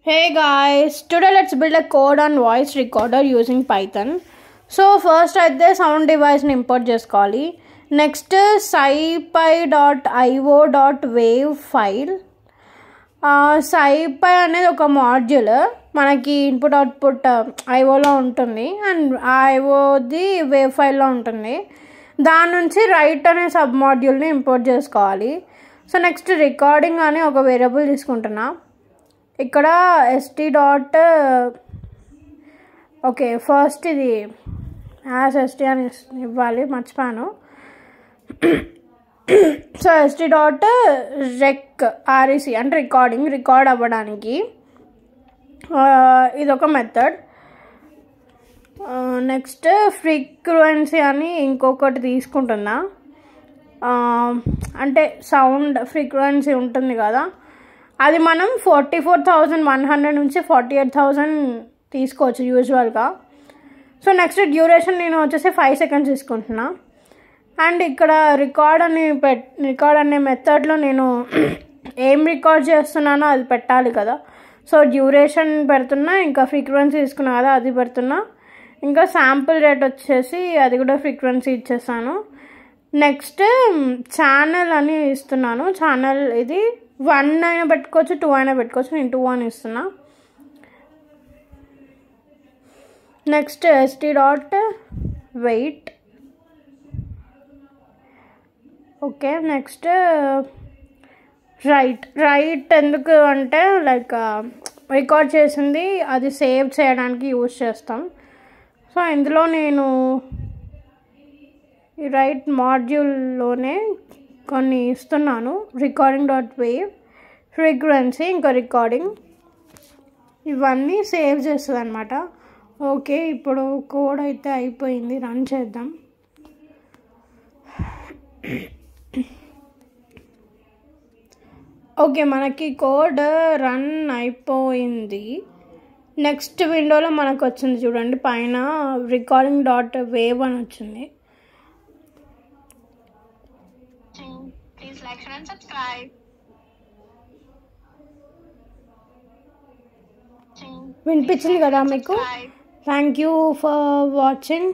Hey guys, today let's build a code on voice recorder using Python. So first the sound device ni import cheskali. Next scipy.io.wave file. Scipy అనేది ఒక module మనకి input output ఐఓలో ఉంటుంది and ఐఓది wave ఫైల్లో ఉంటుంది. దాని నుంచి right అనే sub మాడ్యూల్ని import చేసుకోవాలి. సో నెక్స్ట్ రికార్డింగ్ అని ఒక వేరియబుల్ తీసుకుంటున్నా. ఇక్కడ st డాట్ ఓకే ఫస్ట్ ఇది యాజ్ st అని ఇవ్వాలి, మర్చిపోయాను. సో st డాట్ రెక్ ఆర్ఈసి అంటే రికార్డ్ అవ్వడానికి ఇదొక మెథడ్. నెక్స్ట్ ఫ్రీక్వెన్సీ అని ఇంకొకటి తీసుకుంటున్నా. అంటే సౌండ్ ఫ్రీక్వెన్సీ ఉంటుంది కదా, అది మనం 44,100 నుంచి 48,000 తీసుకోవచ్చు యూజువల్గా. సో నెక్స్ట్ డ్యూరేషన్ నేను వచ్చేసి 5 seconds తీసుకుంటున్నా. అండ్ ఇక్కడ రికార్డ్ అనే మెథడ్లో నేను ఏం రికార్డ్ చేస్తున్నానో అది పెట్టాలి కదా. సో డ్యూరేషన్ పెడుతున్నా, ఇంకా ఫ్రీక్వెన్సీ తీసుకున్నా కదా అది పెడుతున్నా, ఇంకా శాంపుల్ రేట్ వచ్చేసి అది కూడా ఫ్రీక్వెన్సీ ఇచ్చేసాను. నెక్స్ట్ ఛానల్ అని ఇస్తున్నాను. ఛానల్ ఇది 1 అయినా పెట్టుకోవచ్చు, 2 అయినా పెట్టుకోవచ్చు. నేను 2 అని ఇస్తున్నా. Next st dot wait. Okay next right ఎందుకు అంటే లైక్ రికార్డ్ చేసింది అది సేవ్ చేయడానికి యూజ్ చేస్తాం. సో ఇందులో నేను ఈ రైట్ మాడ్యూల్లోనే కొన్ని ఇస్తున్నాను. రికార్డింగ్ డాట్ వేవ్, ఫ్రీక్వెన్సీ, ఇంకా రికార్డింగ్, ఇవన్నీ సేవ్ చేస్తుంది అనమాట. ఓకే ఇప్పుడు కోడ్ అయితే అయిపోయింది, రన్ చేద్దాం. ఓకే మనకి కోడ్ రన్ అయిపోయింది. నెక్స్ట్ విండోలో మనకు వచ్చింది చూడండి, పైన రికార్డింగ్ డాట్ వేవ్ అని వచ్చింది. Please like, share and subscribe. వినిపించింది కదా మీకు? Thank you for watching.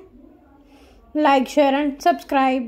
Like, share and subscribe.